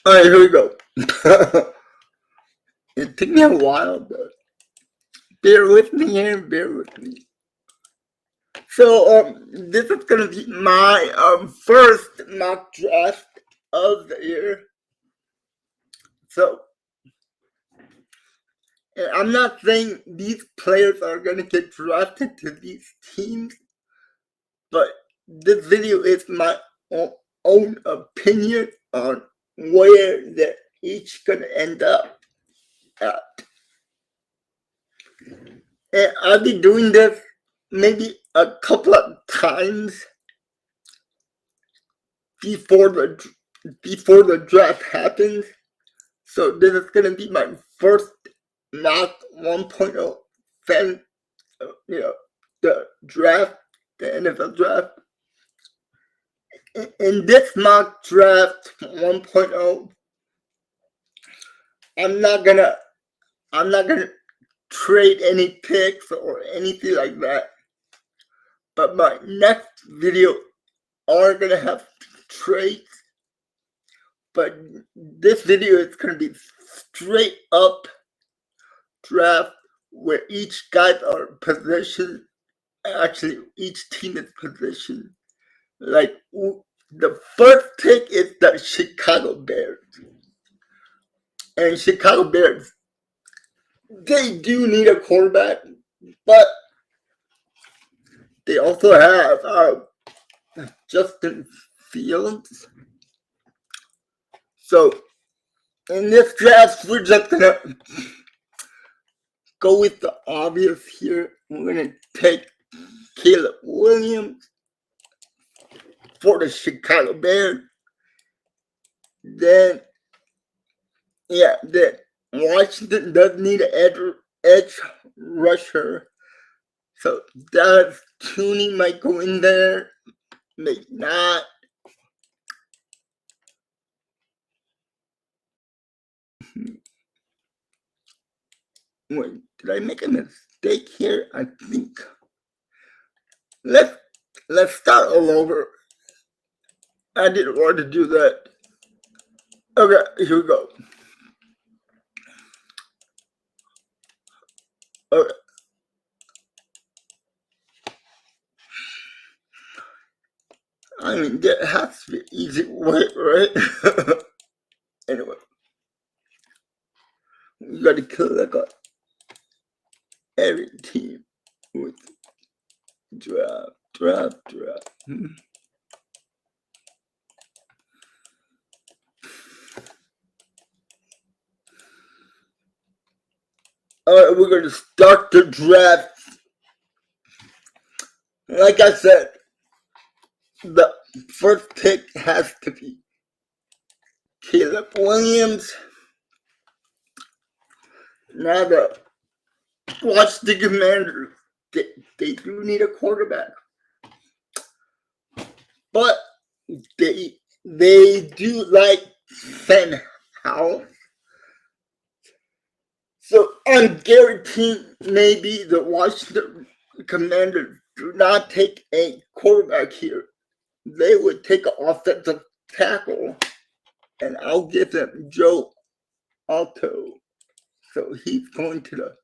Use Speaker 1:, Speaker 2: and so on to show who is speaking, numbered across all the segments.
Speaker 1: Alright, here we go. It took me a while, but bear with me here, bear with me. So, this is gonna be my first mock draft of the year. So, I'm not saying these players are gonna get drafted to these teams, but this video is my own opinion on where they're each gonna end up at. And I'll be doing this maybe a couple of times before the draft happens. So this is gonna be my first mock 1.0 fan, the draft, the NFL draft. In this mock draft 1.0, I'm not gonna trade any picks or anything like that. But my next video are gonna have trades. But this video is gonna be straight up draft where each guys are positioned. Actually, each team is positioned. Like the first pick is the Chicago Bears, and Chicago Bears, they do need a quarterback, but they also have Justin Fields. So in this draft, we're just gonna go with the obvious here. We're gonna take Caleb Williams for the Chicago Bears. Then Washington does need an edge rusher. So Dallas Tooney might go in there, maybe not. Wait, did I make a mistake here? I think. Let's start all over. I didn't want to do that. Okay, here we go. Okay. I mean, there has to be an easy way, right? Anyway, we gotta click on every team with draft. Alright, we're gonna start the draft. Like I said, the first pick has to be Caleb Williams. Now watch the Commanders. They do need a quarterback, but they do like Fan House. So I'm guaranteeing maybe the Washington Commanders do not take a quarterback here. They would take an offensive tackle, and I'll give them Joe Alto. So he's going to the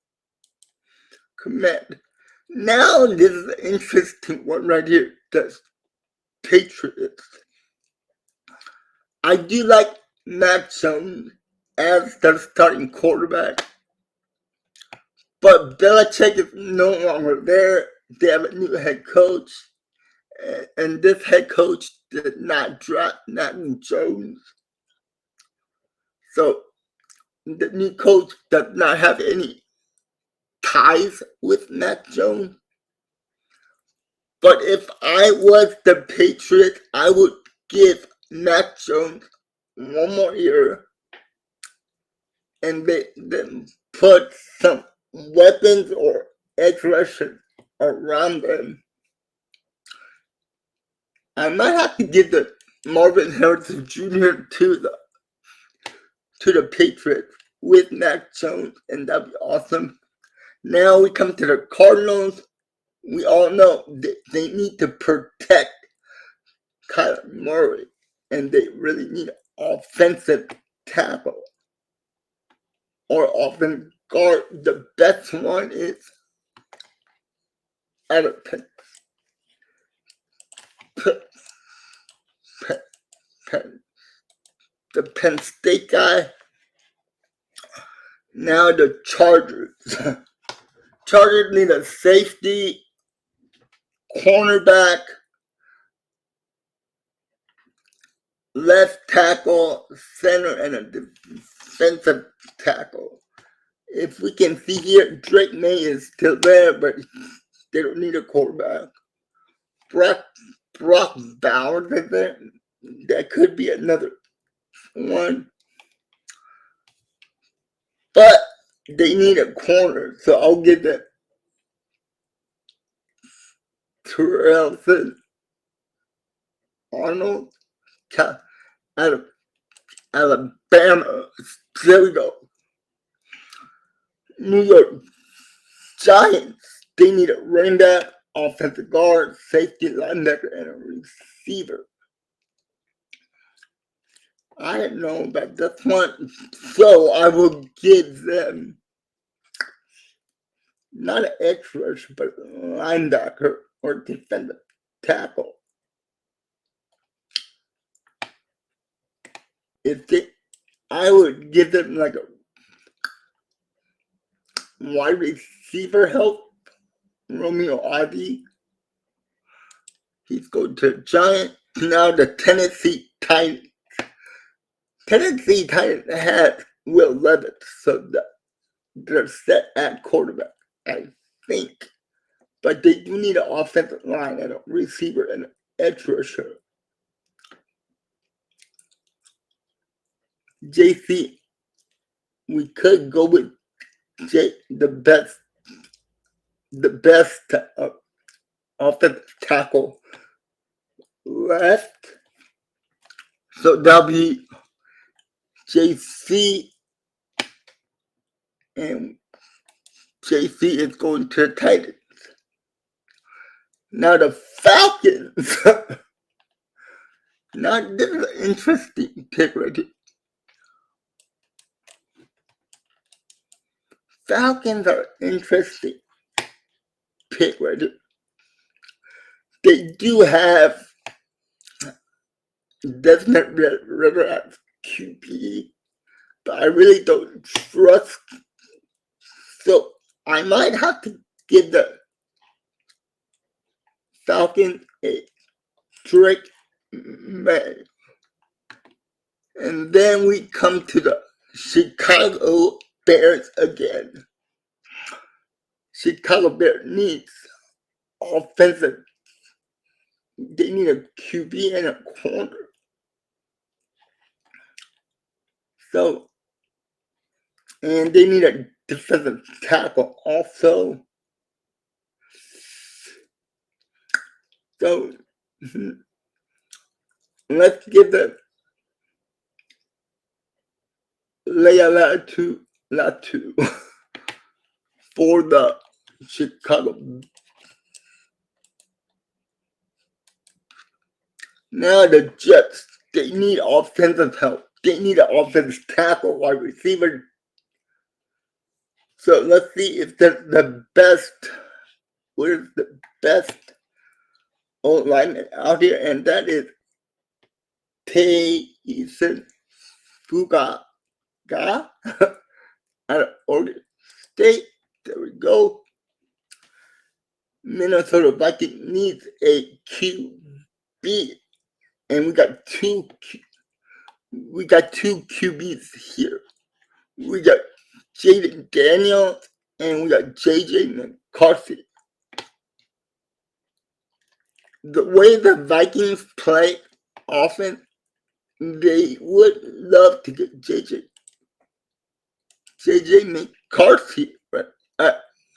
Speaker 1: Command. Now this is an interesting one right here. The Patriots. I do like Mac Jones as their starting quarterback. But Belichick is no longer there. They have a new head coach. And this head coach did not draft Mac Jones. So the new coach does not have any ties with Mac Jones. But if I was the Patriots, I would give Mac Jones one more year and then put some weapons or edge rushers around them. I might have to give the Marvin Harrison Jr. to the Patriots with Mac Jones, and that'd be awesome. Now we come to the Cardinals. We all know that they need to protect Kyler Murray, and they really need an offensive tackle or offensive guard. The best one is out of the Penn State guy. Now the Chargers. Chargers need a safety, cornerback, left tackle, center, and a defensive tackle. If we can see here, Drake May is still there, but they don't need a quarterback. Brock Bowers is there. That could be another one. But they need a corner, so I'll give them Terrell Arnold out of Alabama. There we go. New York Giants. They need a running back, offensive guard, safety, linebacker, and a receiver. I didn't know about this one, so I will give them not an edge rusher, but a linebacker or defensive tackle. I would give them like a wide receiver help. Romeo Ivy. He's going to Giants. Now the Tennessee Titans. Tennessee Titans had Will Levis, so they're set at quarterback, I think. But they do need an offensive line and a receiver and an edge rusher. JC, we could go with the best offensive tackle left. So that'll be JC, and JC is going to the Titans. Now the Falcons. Now this is an interesting pick right here. Falcons are an interesting pick right here. They do have Desmond Ritter as QB, but I really don't trust. So I might have to give the Falcons a Drake May. And then we come to the Chicago Bears again. Chicago Bears needs offensive. They need a QB and a corner. So, and they need a defensive tackle also. So, let's give the Latu for the Chicago. Now the Jets, they need offensive help. They need an offensive tackle, wide receiver. So let's see if they're the best. What is the best O-line out here? And that is Payson Fuga out of Oregon State. There we go. Minnesota Vikings needs a QB, and we got two QBs here. We got Jaden Daniels and we got JJ McCarthy. The way the Vikings play offense, they would love to get JJ McCarthy. But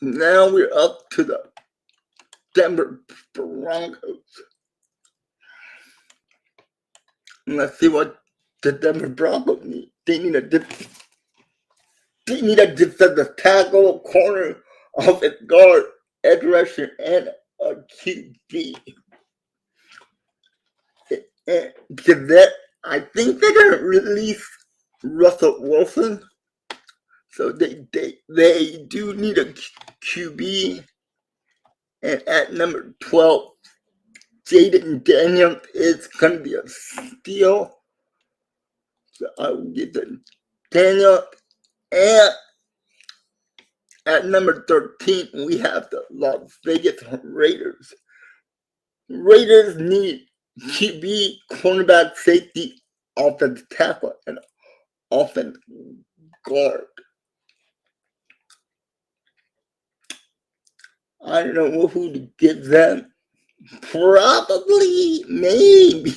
Speaker 1: now we're up to the Denver Broncos. And let's see what the Denver Broncos need. They need a defensive tackle, corner, offensive guard, edge rusher, and a QB. And because that, I think they're gonna release Russell Wilson, so they do need a QB. And at number 12, Jaden Daniels is gonna be a steal. So I will give them Daniel. And at number 13, we have the Las Vegas Raiders. Raiders need QB, cornerback, safety, offensive tackle, and offensive guard. I don't know who to give them. Probably, maybe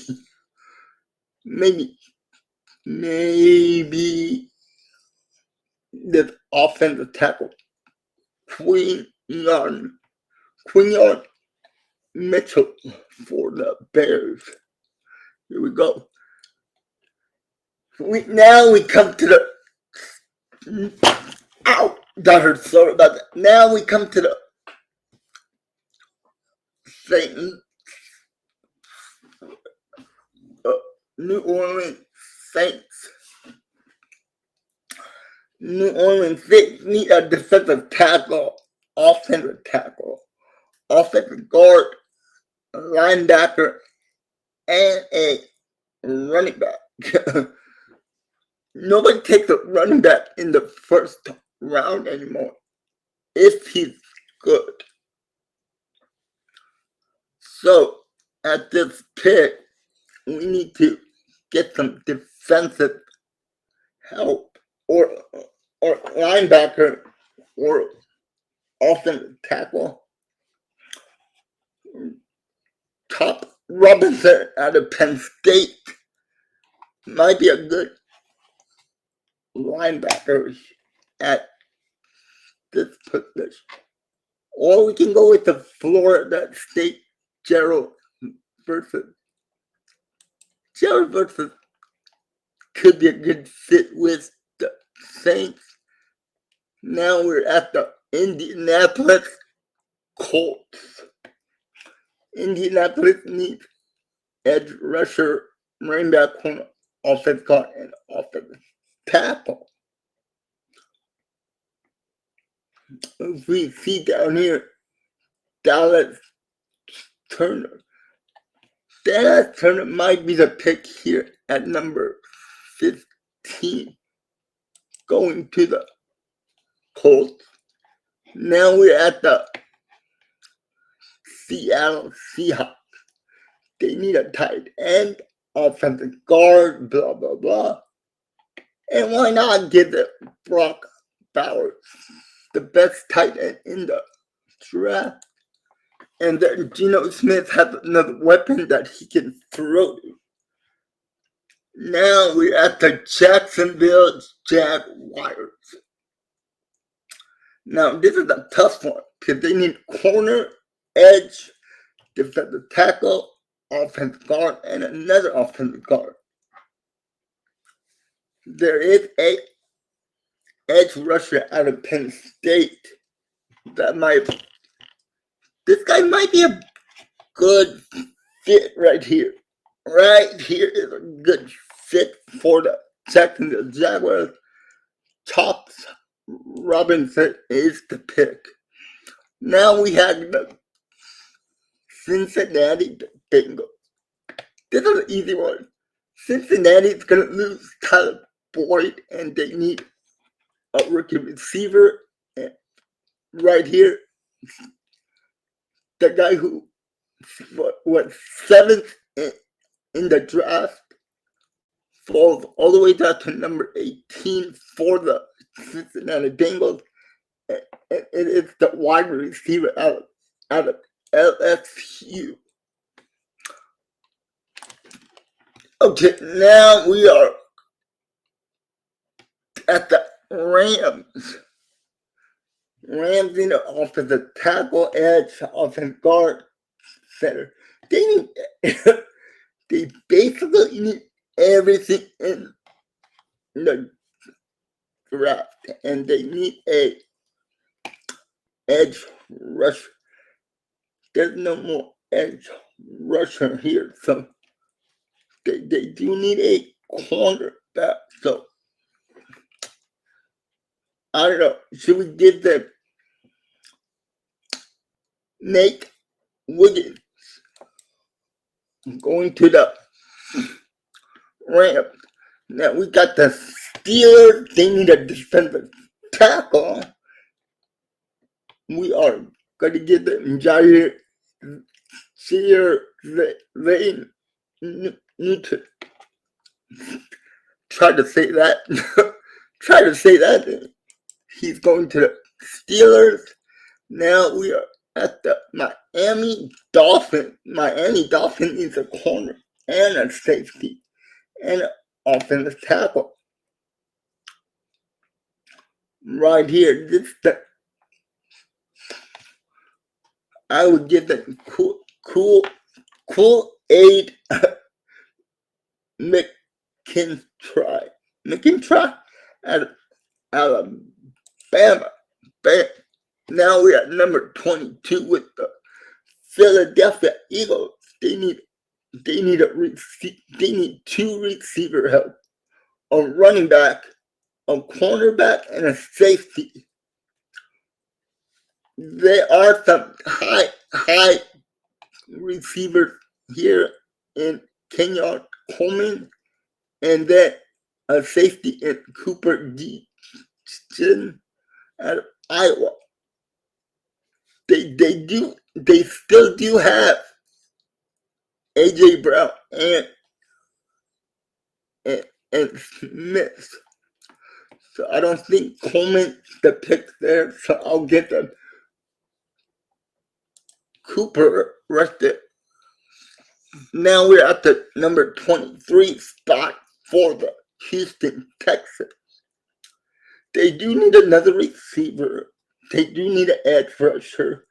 Speaker 1: the offensive tackle, Quinyon Mitchell for the Bears. Here we go. Now we come to the that hurt. Sorry about that. Now we come to the New Orleans Saints. New Orleans Saints need a defensive tackle, offensive tackle, offensive guard, a linebacker, and a running back. Nobody takes a running back in the first round anymore if he's good. So at this pick, we need to get some defensive help or linebacker or offensive tackle. Top Robinson out of Penn State might be a good linebacker at this position. Or we can go with the Florida State Gerald versus could be a good fit with the Saints. Now we're at the Indianapolis Colts. Indianapolis needs edge rusher, running back, corner, offensive guard, and offensive tackle. If we see down here, Dallas Turner. Dallas Turner might be the pick here at number 15. Going to the Colts. Now we're at the Seattle Seahawks. They need a tight end, offensive guard, blah, blah, blah. And why not give the Brock Bowers, the best tight end in the draft? And then Geno Smith has another weapon that he can throw to. Now we're at the Jacksonville Jaguars. Now this is a tough one because they need corner, edge, defensive tackle, offensive guard, and another offensive guard. There is a edge rusher out of Penn State this guy might be a good fit right here. Right here is a good fit for the Jacksonville Jaguars. Chops Robinson is the pick. Now we have the Cincinnati Bengals. This is an easy one. Cincinnati is going to lose Tyler Boyd, and they need a rookie receiver. And right here, the guy who was 7th in the draft falls all the way down to number 18 for the Cincinnati Bengals. It is the wide receiver out of LSU. Okay, now we are at the Rams. Rams need an offensive tackle, edge, offensive guard, center. They basically need everything in the draft, and they need a edge rusher. There's no more edge rusher here, so they do need a cornerback. So I don't know. Should we give them Nate Wiggins going to the Rams? Now we got the Steelers. They need a defensive tackle. We are going to give them Jair Newton. Try to say that. He's going to the Steelers. Now we are at the Miami Dolphins. Miami Dolphins needs a corner and a safety and an offensive tackle. Right here, I would give them cool aid McIntyre out of Alabama. Now we're at number 22 with the Philadelphia Eagles. They need two receiver help, a running back, a cornerback, and a safety. There are some high receivers here in Kenyon Coleman, and then a safety in Cooper D. Out of Iowa. They still do have AJ Brown and Smith. So I don't think Coleman's the pick there, so I'll get them Cooper right there. Now we're at the number 23 spot for the Houston Texans. They do need another receiver. They do need an edge rusher.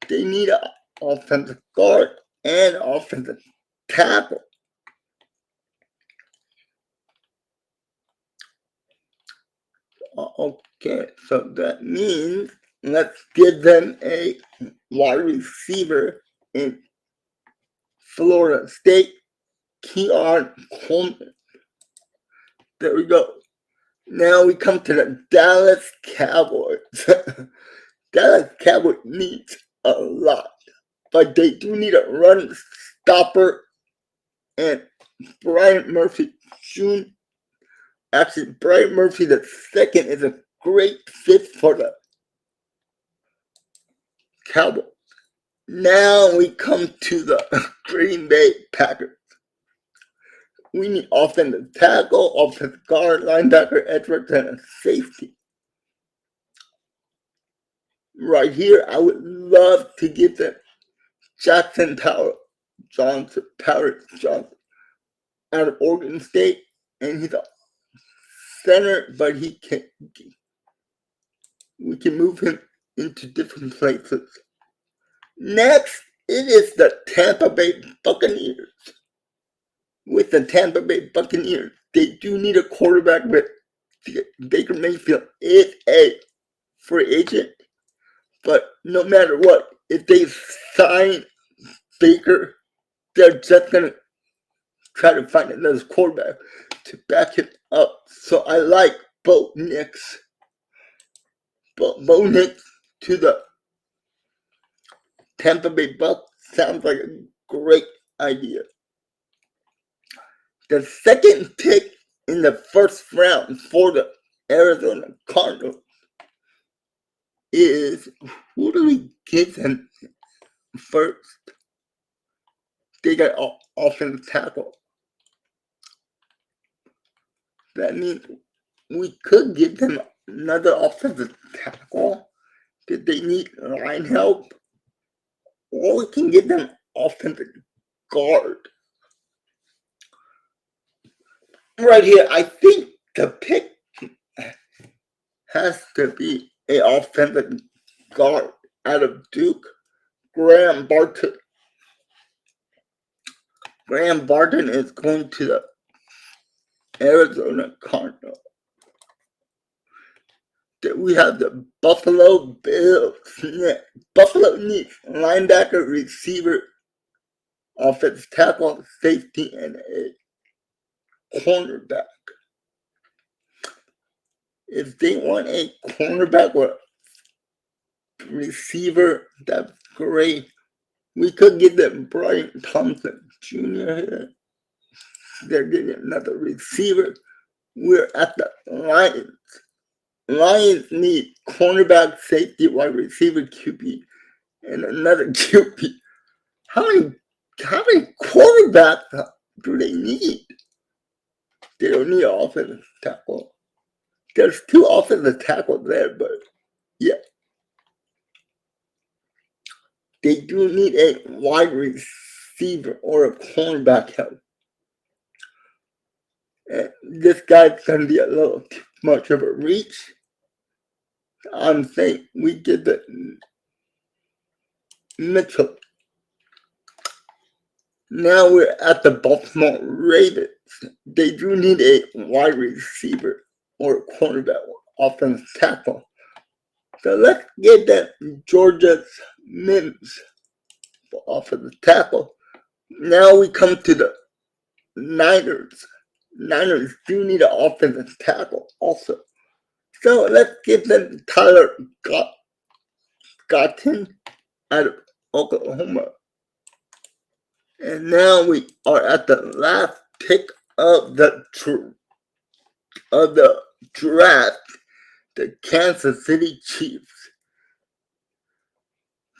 Speaker 1: They need an offensive guard and offensive tackle. Okay, so that means let's give them a wide receiver in Florida State, Keon Coleman. There we go. Now we come to the Dallas Cowboys. Dallas Cowboys needs a lot, but they do need a run stopper, and Brian Murphy Jr. Actually, Brian Murphy II is a great fit for the Cowboys. Now we come to the Green Bay Packers. We need offensive tackle, offensive guard, linebacker, edge rusher, and a safety. Right here, I would love to give them Jackson Powers Johnson out of Oregon State, and he's a center, but we can move him into different places. Next, it is the Tampa Bay Buccaneers. With the Tampa Bay Buccaneers, they do need a quarterback, but Baker Mayfield is a free agent. But no matter what, if they sign Baker, they're just going to try to find another quarterback to back him up. So I like Bo Nix. Bo Nix to the Tampa Bay Bucs sounds like a great idea. The second pick in the first round for the Arizona Cardinals is, who do we give them first? They got offensive tackle. That means we could give them another offensive tackle if they need line help, or we can give them offensive guard. Right here, I think the pick has to be an offensive guard out of Duke, Graham Barton. Graham Barton is going to the Arizona Cardinals. We have the Buffalo Bills. Buffalo needs linebacker, receiver, offensive tackle, safety, and a cornerback. If they want a cornerback or receiver, that's great. We could give them Brian Thompson Jr. here. They're getting another receiver. We're at the Lions. Lions need cornerback, safety, wide receiver, QB, and another QB. How many quarterbacks do they need? They don't need an offensive tackle. There's two offensive tackles there, but yeah. They do need a wide receiver or a cornerback help. And this guy's going to be a little too much of a reach. I'm saying we did the Mitchell. Now we're at the Baltimore Ravens. They do need a wide receiver or a cornerback or offensive tackle. So let's get that Georgia Mims for offensive tackle. Now we come to the Niners. Niners do need an offensive tackle also. So let's give them Tyler Gottin out of Oklahoma. And now we are at the last pick of the draft, the Kansas City Chiefs.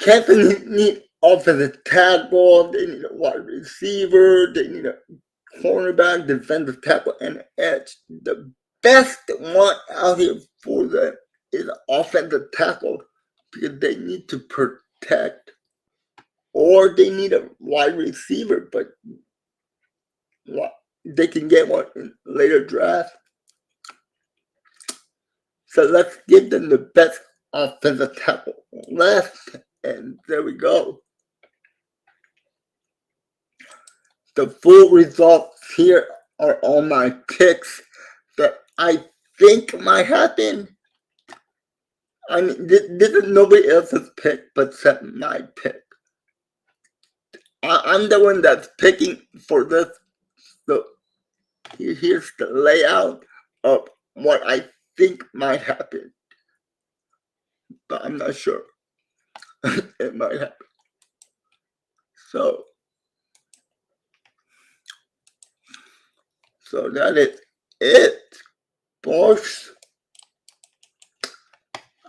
Speaker 1: Kansas need offensive tackle, they need a wide receiver, they need a cornerback, defensive tackle, and an edge. The best one out here for them is an offensive tackle because they need to protect, or they need a wide receiver, but they can get one in later draft. So let's give them the best offensive tackle left, and there we go. The full results here are all my picks that I think might happen. I mean, this is nobody else's pick but except my pick. I'm the one that's picking for this. So here's the layout of what I think might happen. But I'm not sure. It might happen. So that is it, boys.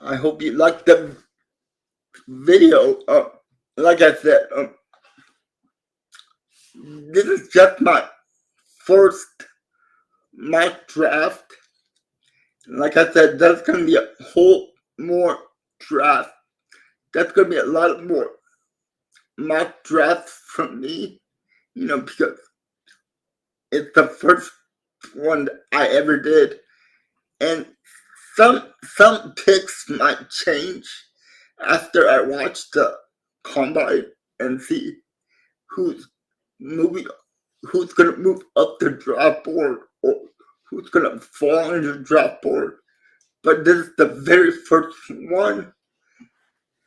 Speaker 1: I hope you liked the video. Like I said, this is just my first mock draft. Like I said, there's going to be a whole more draft. That's going to be a lot more mock drafts from me, because it's the first one that I ever did. And some picks might change after I watch the combine and see who's gonna move up the draft board or who's gonna fall in the draft board. But this is the very first one.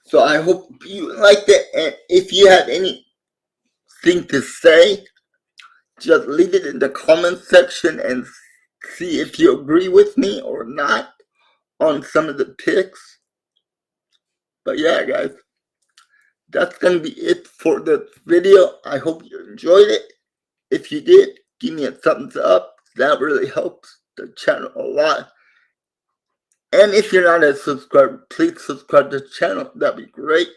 Speaker 1: So I hope you liked it, and if you have anything to say, just leave it in the comment section and see if you agree with me or not on some of the picks. But yeah, guys, that's gonna be it for the video. I hope you enjoyed it. If you did, give me a thumbs up, That really helps the channel a lot. And if you're not a subscriber, please subscribe to the channel. That'd be great.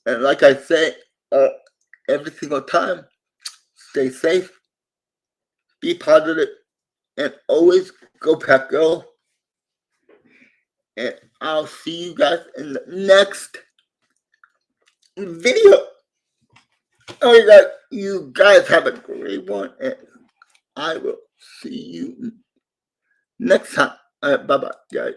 Speaker 1: And like I say, every single time, stay safe, be positive, and always go Pack Go. And I'll see you guys in the next video. You guys have a great one, and I will see you next time. Bye bye, guys.